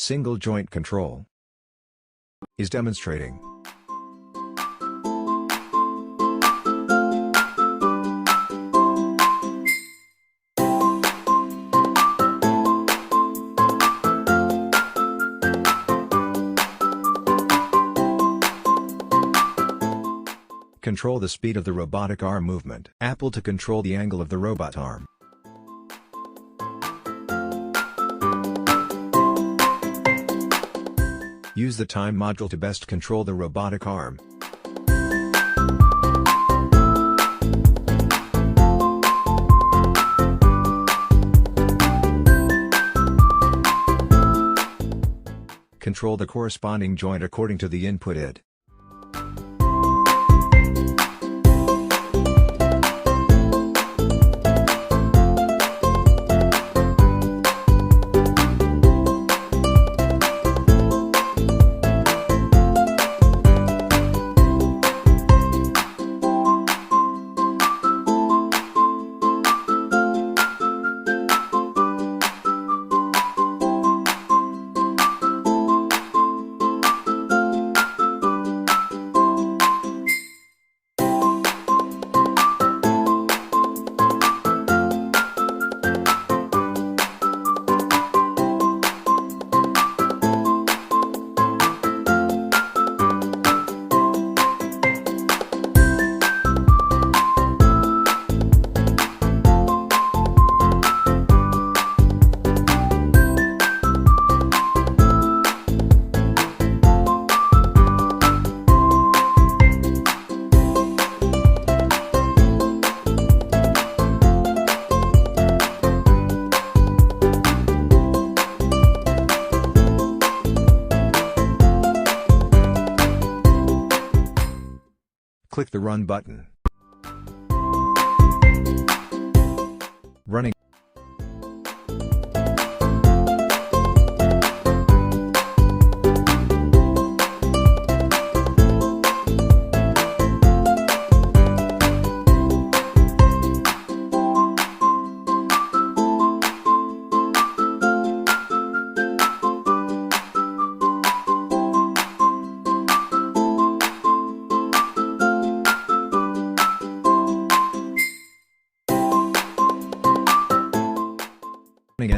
Single joint control is demonstrating. Control the speed of the robotic arm movement. Apple to control the angle of the robot arm. Use the time module to best control the robotic arm. Control the corresponding joint according to the input ID. Click the Run button. Running.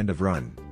End of run.